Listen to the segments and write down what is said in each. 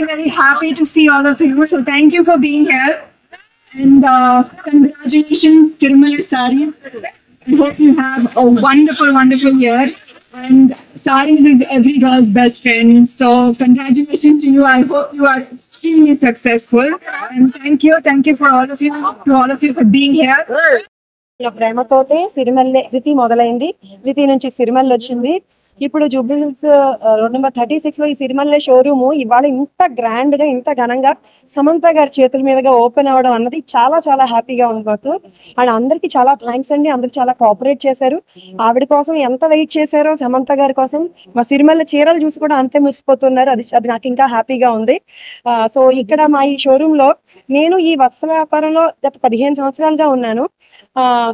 very happy to see all of you. So thank you for being here. And congratulations, Tirumala Saris. I hope you have a wonderful, wonderful year. And Saris is every girl's best friend. So congratulations to you. I hope you are extremely successful. And thank you for all of you for being here. ప్రేమతోటి సిరిమల్లె జితి మొదలైంది. జితి నుంచి సిరిమల్లె వచ్చింది. ఇప్పుడు Jubilee hills road number 36 లో ఈ సిరిమల్లె showroom ఇవాళ ఇంత grand గా ఇంత ఘనంగా సమంత గారి చేతుల మీదుగా ఓపెన్ అవడం అన్నది చాలా చాలా హ్యాపీగా ఉంది మాకు. అండ్ అందరికి చాలా థ్యాంక్స్ అండి. అందరు చాలా కోఆపరేట్ చేశారు. ఆవిడ కోసం ఎంత వెయిట్ చేశారో సమంత గారి కోసం మా సిరిమల్లె చీరలు చూసి కూడా అంతే మురిసిపోతున్నారు. అది నాకు ఇంకా హ్యాపీగా ఉంది. సో ఇక్కడ మా ఈ షోరూమ్ లో నేను ఈ వస్త్ర వ్యాపారంలో గత 15 సంవత్సరాలుగా ఉన్నాను.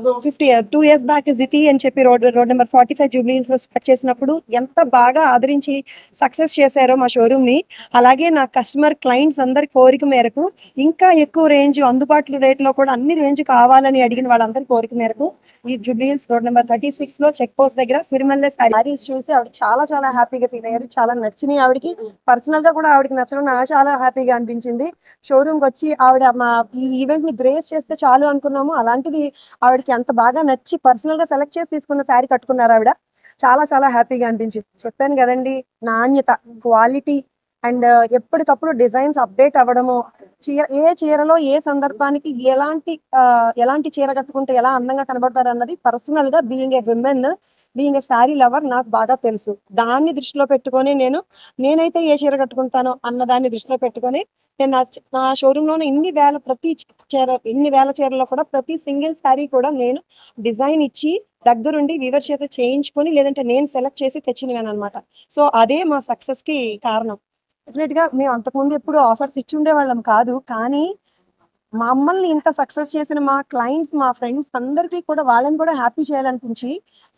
2 years బ్యాక్ జితి అని చెప్పి రోడ్ నెంబర్ 45 జూబ్లీ హిల్స్ లో స్టార్ట్ చేసినప్పుడు ఎంత బాగా ఆదరించి సక్సెస్ చేశారో మా షోరూమ్ ని, అలాగే నా కస్టమర్ క్లయింట్స్ అందరి కోరిక మేరకు ఇంకా ఎక్కువ రేంజ్ అందుబాటులో రేట్ లో కూడా అన్ని రేంజ్ కావాలని అడిగిన వాళ్ళందరి కోరిక మేరకు ఈ జూబ్లీ హిల్స్ రోడ్ నెంబర్ 36 లో చెక్ పోస్ట్ దగ్గర సిరిమల్లె సారీస్ చూసి ఆవిడ చాలా చాలా హ్యాపీగా ఫీల్ అయ్యారు. చాలా నచ్చినాయి ఆవిడకి. పర్సనల్ గా కూడా ఆవిడకి నచ్చడం నాకు చాలా హ్యాపీగా అనిపించింది. షోరూమ్ కి వచ్చి ఆవిడ మా ఈ ఈవెంట్ ని గ్రేస్ చేస్తే చాలు అనుకున్నాము. అలాంటిది ఆవిడకి అంత బాగా నచ్చి పర్సనల్ గా సెలెక్ట్ చేసి తీసుకున్న శారీ కట్టుకున్నారు ఆవిడ. చాలా చాలా హ్యాపీగా అనిపించింది. చెప్పాను కదండి, నాణ్యత, క్వాలిటీ అండ్ ఎప్పటికప్పుడు డిజైన్స్ అప్డేట్ అవ్వడము, ఏ చీరలో ఏ సందర్భానికి ఎలాంటి చీర కట్టుకుంటే ఎలా అందంగా కనబడతారు అన్నది పర్సనల్ గా being a women, being a sari lover నాకు బాగా తెలుసు. దాన్ని దృష్టిలో పెట్టుకొని నేనైతే ఏ చీర కట్టుకుంటానో అన్న దాన్ని దృష్టిలో పెట్టుకొని నేను నా షోరూమ్ లోనే ఇన్ని వేల చీరలో కూడా ప్రతి సింగిల్ శారీ కూడా నేను డిజైన్ ఇచ్చి దగ్గరుండి వీవర్ చేత చేయించుకొని లేదంటే నేను సెలెక్ట్ చేసి తెచ్చినవాను అనమాట. సో అదే మా సక్సెస్ కి కారణం. డెఫినెట్ గా మేము అంతకుముందు ఎప్పుడు ఆఫర్స్ ఇచ్చి ఉండేవాళ్ళం కాదు, కానీ మమ్మల్ని ఇంత సక్సెస్ చేసిన మా క్లయింట్స్, మా ఫ్రెండ్స్ అందరికీ కూడా వాళ్ళని కూడా హ్యాపీ చేయాలనిపించి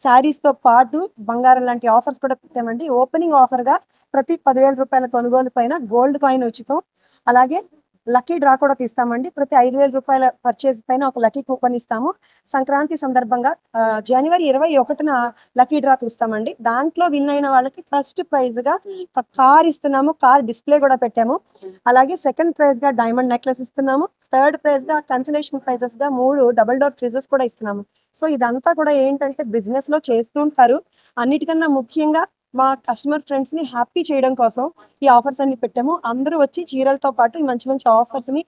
శారీస్ తో పాటు బంగారం లాంటి ఆఫర్స్ కూడా పెట్టామండి. ఓపెనింగ్ ఆఫర్ గా ప్రతి 10,000 రూపాయల కొనుగోలు పైన గోల్డ్ కాయిన్ ఉచితం, అలాగే లక్కీ డ్రా కూడా తీస్తామండి. ప్రతి 5,000 రూపాయల పర్చేజ్ పైన ఒక లక్కీ కూపన్ ఇస్తాము. సంక్రాంతి సందర్భంగా జనవరి 21న లక్కీ డ్రా తీస్తామండి. దాంట్లో విన్ అయిన వాళ్ళకి ఫస్ట్ ప్రైజ్ గా కార్ ఇస్తున్నాము. కార్ డిస్ప్లే కూడా పెట్టాము. అలాగే సెకండ్ ప్రైజ్ గా డైమండ్ నెక్లెస్ ఇస్తున్నాము. థర్డ్ ప్రైజ్ గా కన్సలేషన్ ప్రైజెస్ గా 3 డబుల్ డోర్ ఫ్రిడ్జెస్ కూడా ఇస్తున్నాము. సో ఇదంతా కూడా ఏంటంటే బిజినెస్ లో చేస్తూ ఉంటారు. అన్నిటికన్నా ముఖ్యంగా మా కస్టమర్ ఫ్రెండ్స్ ని హ్యాపీ చేయడం కోసం ఈ ఆఫర్స్ అన్ని పెట్టాము. అందరూ వచ్చి చీరలతో పాటు మంచి మంచి ఆఫర్స్ ని